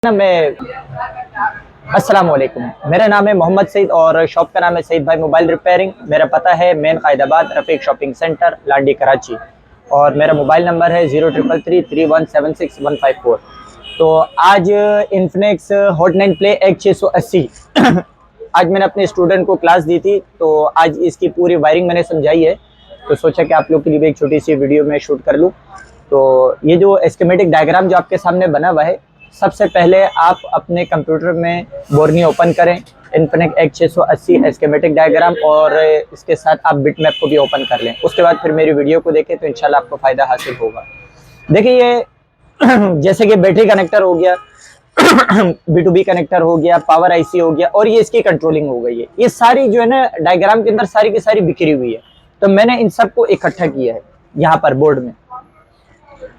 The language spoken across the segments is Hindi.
ना मैं अस्सलाम वालेकुम। मेरा नाम है मोहम्मद सईद और शॉप का नाम है सईद भाई मोबाइल रिपेयरिंग। मेरा पता है मेन कायदाबाद रफ़ीक शॉपिंग सेंटर लांडी कराची और मेरा मोबाइल नंबर है 03333176 154। तो आज इन्फिनिक्स हॉट 9 प्ले X 680 आज मैंने अपने स्टूडेंट को क्लास दी थी, तो आज इसकी पूरी वायरिंग मैंने समझाई है। तो सोचा कि आप लोग के लिए भी एक छोटी सी वीडियो में शूट कर लूँ। तो ये जो एस्केमेटिक डायग्राम जो आपके सामने बना हुआ है, सबसे पहले आप अपने कंप्यूटर में बोर्नी ओपन करें, इन्फिनिक्स X 680 एस्केमेटिक डायग्राम, और इसके साथ आप बिटमैप को भी ओपन कर लें। उसके बाद फिर मेरी वीडियो को देखें तो इंशाल्लाह आपको फ़ायदा हासिल होगा। देखिए ये जैसे कि बैटरी कनेक्टर हो गया, B2B कनेक्टर हो गया, पावर IC हो गया, और ये इसकी कंट्रोलिंग हो गई है। ये सारी जो है ना डायग्राम के अंदर सारी की सारी बिखरी हुई है। तो मैंने इन सबको इकट्ठा किया है यहाँ पर बोर्ड में।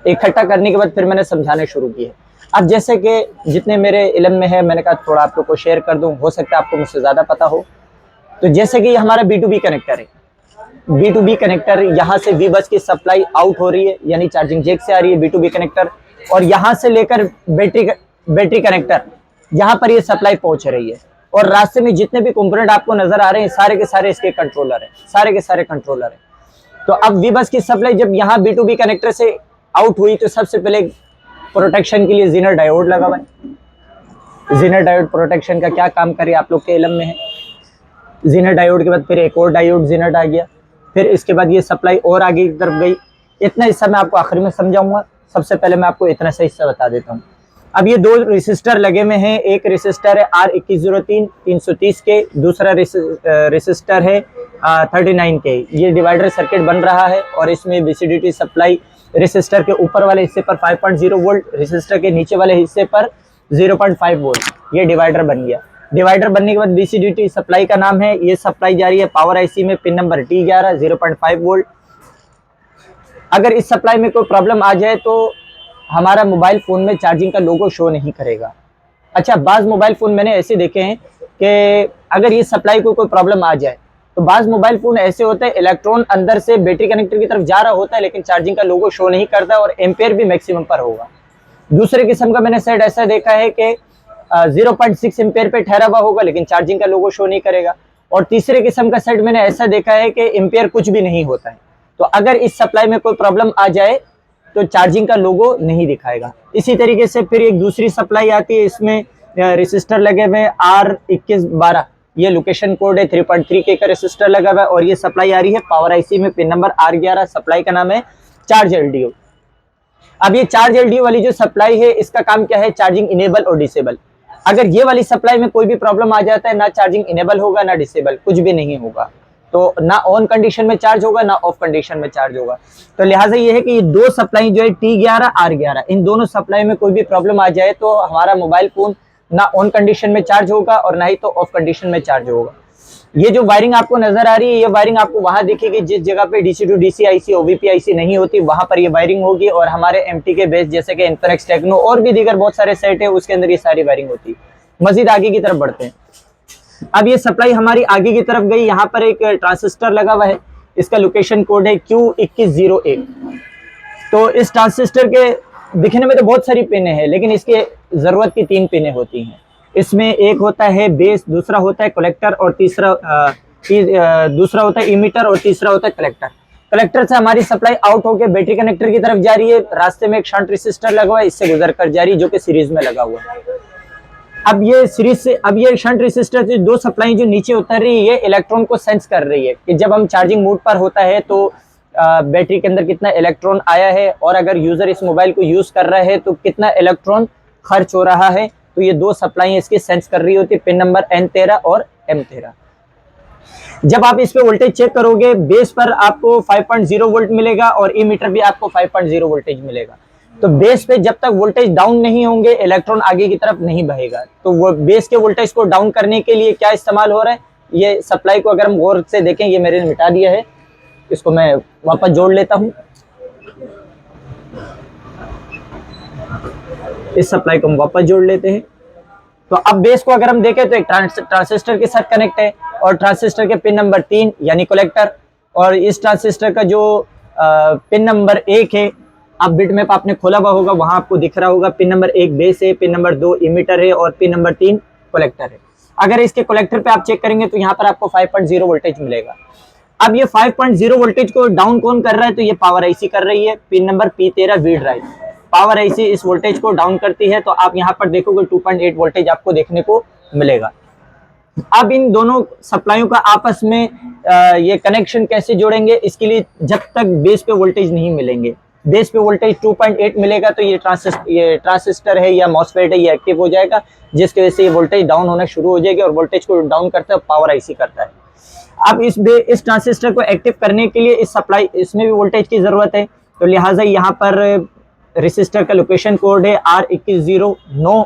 इकट्ठा करने के बाद फिर मैंने समझाने शुरू किए। अब जैसे कि जितने मेरे इल्म में है, मैंने कहा थोड़ा आप लोग को शेयर कर दूं, हो सकता है आपको मुझसे ज़्यादा पता हो। तो जैसे कि हमारा B2B कनेक्टर है, B2B कनेक्टर यहाँ से V बस की सप्लाई आउट हो रही है, यानी चार्जिंग जैक से आ रही है B2B कनेक्टर, और यहाँ से लेकर बैटरी कनेक्टर यहाँ पर ये सप्लाई पहुँच रही है। और रास्ते में जितने भी कंपोनेंट आपको नजर आ रहे हैं, सारे के सारे इसके कंट्रोलर हैं, सारे के सारे कंट्रोलर हैं। तो अब V बस की सप्लाई जब यहाँ B2B कनेक्टर से आउट हुई, तो सबसे पहले प्रोटेक्शन के लिए ज़ीनर डायोड लगा हुआ है। ज़ीनर डायोड प्रोटेक्शन का क्या काम करे आप लोग के इल्म में है। ज़ीनर डायोड के बाद फिर एक और डायोड ज़ीनर आ गया, फिर इसके बाद ये सप्लाई और आगे की तरफ गई। इतना हिस्सा मैं आपको आखिर में समझाऊंगा, सबसे पहले मैं आपको इतना सा हिस्सा बता देता हूँ। अब ये दो रेसिस्टर लगे हुए हैं। एक रेसिस्टर है R2103 330 के, दूसरा रेसिस्टर है 39 के। ये डिवाइडर सर्किट बन रहा है और इसमें VCDT सप्लाई रेसिस्टर के ऊपर वाले हिस्से पर 5.0 वोल्ट, रेसिस्टर के नीचे वाले हिस्से पर 0.5 वोल्ट। ये डिवाइडर बन गया। डिवाइडर बनने के बाद VCDT सप्लाई का नाम है, ये सप्लाई जा रही है पावर IC में, पिन नंबर T11 0.5 वोल्ट। अगर इस सप्लाई में कोई प्रॉब्लम आ जाए तो हमारा मोबाइल फ़ोन में चार्जिंग का लोगो शो नहीं करेगा। अच्छा, बाज़ मोबाइल फ़ोन मैंने ऐसे देखे हैं कि अगर ये सप्लाई को कोई प्रॉब्लम आ जाए तो बाज़ मोबाइल फ़ोन ऐसे होते हैं, इलेक्ट्रॉन अंदर से बैटरी कनेक्टर की तरफ जा रहा होता है, लेकिन चार्जिंग का लोगो शो नहीं करता और एम्पेयर भी मैक्सिमम पर होगा। दूसरे किस्म का मैंने सेट ऐसा देखा है कि 0.6 एम्पेयर पे ठहरा हुआ होगा, लेकिन चार्जिंग का लोगो शो नहीं करेगा। और तीसरे किस्म का सेट मैंने ऐसा देखा है कि एम्पेयर कुछ भी नहीं होता है। तो अगर इस सप्लाई में कोई प्रॉब्लम आ जाए तो चार्जिंग का लोगो नहीं दिखाएगा। इसी तरीके से फिर एक दूसरी सप्लाई आती है, इसमें रेसिस्टर लगे हुए R2112, ये लोकेशन कोड है, 3.3 के का रेसिस्टर लगा हुआ है, और ये सप्लाई आ रही है पावर IC में, पिन नंबर R11। सप्लाई का नाम है चार्ज LDO। अब ये चार्ज LDO वाली जो सप्लाई है, इसका काम क्या है, चार्जिंग इनेबल और डिसेबल। अगर ये वाली सप्लाई में कोई भी प्रॉब्लम आ जाता है, ना चार्जिंग इनेबल होगा ना डिसेबल, कुछ भी नहीं होगा। तो ना ऑन कंडीशन में चार्ज होगा ना ऑफ कंडीशन में चार्ज होगा। तो लिहाजा ये है कि ये दो सप्लाई जो है T11 R11, इन दोनों सप्लाई में कोई भी प्रॉब्लम आ जाए तो हमारा मोबाइल फोन ना ऑन कंडीशन में चार्ज होगा और ना ही तो ऑफ कंडीशन में चार्ज होगा। ये जो वायरिंग आपको नजर आ रही है, ये वायरिंग आपको वहां दिखेगी जिस जगह पे DC to DC IC OVP IC नहीं होती, वहां पर ये वायरिंग होगी। और हमारे MT के बेस जैसे कि इन्फिनिक्स टेक्नो और भी दीगर बहुत सारे सेट है, उसके अंदर ये सारी वायरिंग होती है। मजीद आगे की तरफ बढ़ते हैं। अब ये सप्लाई हमारी आगे की तरफ गई, यहाँ पर एक ट्रांसिस्टर लगा हुआ है, इसका लोकेशन कोड है Q2101। तो इस ट्रांसिस्टर के दिखने में तो बहुत सारी पिनें हैं, लेकिन इसके जरूरत की 3 पिनें होती हैं। इसमें एक होता है बेस, दूसरा होता है कलेक्टर, और दूसरा होता है इमीटर, और तीसरा होता है कलेक्टर। कलेक्टर से हमारी सप्लाई आउट होकर बैटरी कनेक्टर की तरफ जा रही है। रास्ते में एक शंट रेसिस्टर लगा हुआ है, इससे गुजर कर जा रही है, जो कि सीरीज में लगा हुआ है। अब ये सीरीज से, अब ये शंट रेसिस्टर से दो सप्लाई जो नीचे उतर रही है, ये इलेक्ट्रॉन को सेंस कर रही है कि जब हम चार्जिंग मोड पर होता है तो बैटरी के अंदर कितना इलेक्ट्रॉन आया है, और अगर यूजर इस मोबाइल को यूज कर रहा है तो कितना इलेक्ट्रॉन खर्च हो रहा है। तो ये दो सप्लाई इसकी सेंस कर रही होती है, पिन नंबर N13 और M13। जब आप इस पे वोल्टेज चेक करोगे, बेस पर आपको 5.0 वोल्ट मिलेगा और इमीटर भी आपको 5.0 वोल्टेज मिलेगा। तो बेस पे जब तक वोल्टेज डाउन नहीं होंगे, इलेक्ट्रॉन आगे की तरफ नहीं बहेगा। तो वो बेस के वोल्टेज को डाउन करने के लिए क्या इस्तेमाल हो रहा है, ये सप्लाई को अगर हम गौर से देखें, ये मैंने मिटा दिया है, इसको मैं वापस जोड़ लेता हूं। इस सप्लाई को हम वापस जोड़ लेते हैं। तो अब बेस को अगर हम देखें तो एक ट्रांसिस्टर के साथ कनेक्ट है, और ट्रांसिस्टर के पिन नंबर 3 यानी कलेक्टर, और इस ट्रांसिस्टर का जो पिन नंबर 1 है आप बिटमैप आपने खोला हुआ होगा, वहां आपको दिख रहा होगा पिन नंबर 1 बेस है, पिन नंबर 2 इमीटर है और पिन नंबर 3 कलेक्टर है। अगर इसके कलेक्टर पे आप चेक करेंगे तो यहाँ पर आपको 5.0 वोल्टेज मिलेगा। अब ये 5.0 वोल्टेज को डाउन कौन कर रहा है, तो ये पावर आईसी कर रही है, pin number P13 V drive. Power IC इस वोल्टेज को डाउन करती है, तो आप यहाँ पर देखोगे 2.8 वोल्टेज आपको देखने को मिलेगा। अब इन दोनों सप्लाइयों का आपस में ये कनेक्शन कैसे जोड़ेंगे, इसके लिए जब तक बेस पे वोल्टेज नहीं मिलेंगे, बेस पे वोल्टेज 2.8 मिलेगा तो ये ट्रांसिस्टर है या मॉसफेट है, ये एक्टिव हो जाएगा, जिसकी वजह से ये वोल्टेज डाउन होना शुरू हो जाएगी और वोल्टेज को डाउन करता है पावर आईसी करता है। अब इस ट्रांसिस्टर को एक्टिव करने के लिए इसमें भी वोल्टेज की जरूरत है, तो लिहाजा यहाँ पर रेसिस्टर का लोकेशन कोड है R21092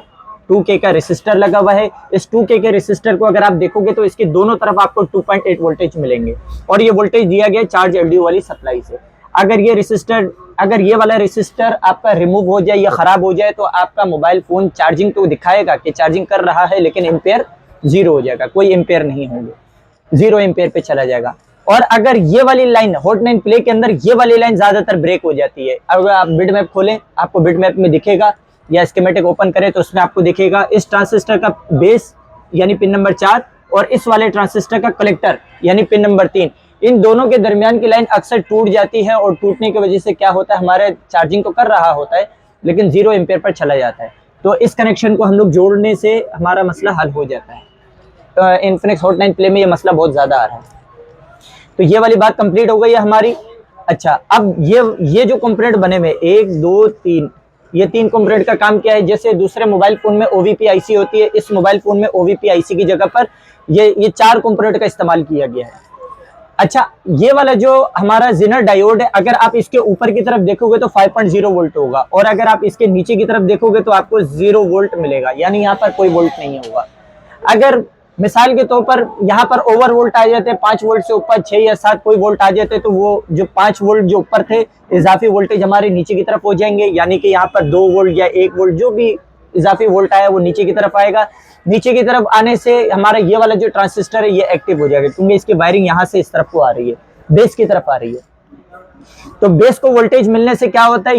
2K का रेसिस्टर लगा हुआ है। इस 2K के रेसिस्टर को अगर आप देखोगे तो इसके दोनों तरफ आपको 2.8 वोल्टेज मिलेंगे और ये वोल्टेज दिया गया चार्ज LDO वाली सप्लाई से। अगर ये वाला रेसिस्टर आपका रिमूव हो जाए या खराब हो जाए तो आपका मोबाइल फोन चार्जिंग तो दिखाएगा कि चार्जिंग कर रहा है, लेकिन एम्पेयर 0 हो जाएगा, कोई एम्पेयर नहीं होंगे, 0 एम्पेयर पे चला जाएगा। और अगर ये वाली लाइन हॉट9 प्ले के अंदर ये वाली लाइन ज्यादातर ब्रेक हो जाती है। अगर आप बिटमैप खोलें, आपको बिटमैप में दिखेगा, या स्कीमेटिक ओपन करें तो उसमें आपको दिखेगा इस ट्रांसिस्टर का बेस यानी पिन नंबर 4 और इस वाले ट्रांसिस्टर का कलेक्टर यानी पिन नंबर 3, इन दोनों के दरमियान की लाइन अक्सर टूट जाती है और टूटने की वजह से क्या होता है, हमारे चार्जिंग तो कर रहा होता है लेकिन 0 एम्पेयर पर चला जाता है। तो इस कनेक्शन को हम लोग जोड़ने से हमारा मसला हल हो जाता है। तो इन्फिनिक्स हॉट9 प्ले में ये मसला बहुत ज़्यादा आ रहा है। तो ये वाली बात कंप्लीट हो गई है हमारी। अच्छा, अब ये जो कंपोनेंट बने हुए 1 2 3, ये 3 कंपोनेंट का काम क्या है, जैसे दूसरे मोबाइल फोन में OVP आईसी होती है, इस मोबाइल फोन में OVP आईसी की जगह पर ये 4 कंपोनेंट का इस्तेमाल किया गया है। अच्छा, ये वाला जो हमारा जिनर डायोड है, अगर आप इसके ऊपर की तरफ देखोगे तो 5.0 वोल्ट होगा और अगर आप इसके नीचे की तरफ देखोगे तो आपको 0 वोल्ट मिलेगा, यानी यहाँ पर कोई वोल्ट नहीं होगा। अगर मिसाल के तौर पर यहाँ पर ओवर वोल्ट आ जाते, 5 वोल्ट से ऊपर 6 या 7 कोई वोल्ट आ जाते, तो वो जो 5 वोल्ट जो ऊपर थे इजाफी वोल्टेज हमारे नीचे की तरफ हो जाएंगे, यानी कि यहाँ पर 2 वोल्ट या 1 वोल्ट जो भी इजाफी वोल्ट आया वो नीचे की तरफ आएगा। नीचे की तरफ आने से हमारा ये वाला जो ट्रांसिस्टर है ये एक्टिव हो जाएगा, क्योंकि इसकी वायरिंग यहाँ से इस तरफ को आ रही है, बेस की तरफ आ रही है। तो बेस को वोल्टेज मिलने से क्या होता है,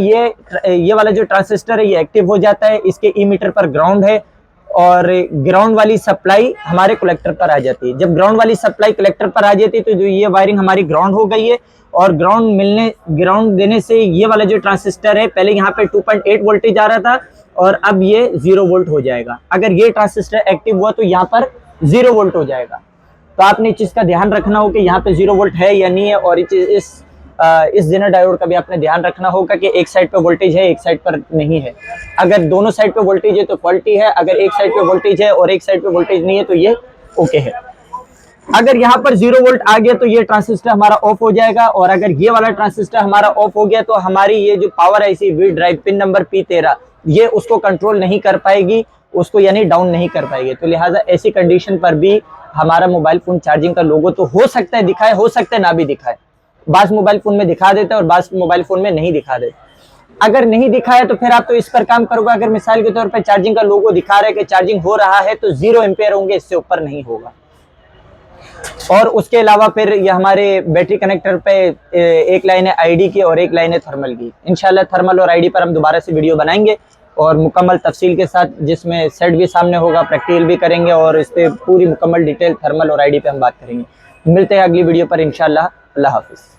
ये वाला जो ट्रांसिस्टर है ये एक्टिव हो जाता है, इसके ईमीटर पर ग्राउंड है और ग्राउंड वाली सप्लाई हमारे कलेक्टर पर आ जाती है। जब ग्राउंड वाली सप्लाई कलेक्टर पर आ जाती है तो जो ये वायरिंग हमारी ग्राउंड हो गई है और ग्राउंड देने से ये वाला जो ट्रांसिस्टर है, पहले यहाँ पे 2.8 वोल्टेज आ रहा था और अब ये 0 वोल्ट हो जाएगा। अगर ये ट्रांसिस्टर एक्टिव हुआ तो यहाँ पर 0 वोल्ट हो जाएगा। तो आपने इस चीज का ध्यान रखना हो कि यहाँ पे 0 वोल्ट है या नहीं है, और इस जेनर डायोड का भी आपने ध्यान रखना होगा कि एक साइड पे वोल्टेज है एक साइड पर नहीं है। अगर दोनों साइड पे वोल्टेज है तो क्वालिटी है, अगर एक साइड पे वोल्टेज है और एक साइड पे वोल्टेज नहीं है तो ये ओके है। अगर यहाँ पर 0 वोल्ट आ गया तो ये ट्रांसिस्टर हमारा ऑफ हो जाएगा, और अगर ये वाला ट्रांसिस्टर हमारा ऑफ हो गया तो हमारी ये जो power IC V drive pin number P13 ये उसको कंट्रोल नहीं कर पाएगी, उसको यानी डाउन नहीं कर पाएगी। तो लिहाजा ऐसी कंडीशन पर भी हमारा मोबाइल फोन चार्जिंग का लोगो तो हो सकता है दिखाए, हो सकता है ना भी दिखाए। बास मोबाइल फोन में दिखा देता है और बास मोबाइल फोन में नहीं दिखा देता। अगर नहीं दिखाया तो फिर आप तो इस पर काम करोगे। अगर मिसाल के तौर पर चार्जिंग का लोगो दिखा रहा है कि चार्जिंग हो रहा है तो 0 एम्पेयर होंगे, इससे ऊपर नहीं होगा। और उसके अलावा फिर ये हमारे बैटरी कनेक्टर पे एक लाइन है आईडी की और एक लाइन है थर्मल की। इंशाल्लाह थर्मल और आईडी पर हम दोबारा से वीडियो बनाएंगे और मुकम्मल तफसील के साथ, जिसमें सेट भी सामने होगा, प्रैक्टिकल भी करेंगे और इस पर पूरी मुकम्मल डिटेल थर्मल और आईडी पे हम बात करेंगे। मिलते हैं अगली वीडियो पर इंशाल्लाह। अल्लाह हाफिज़।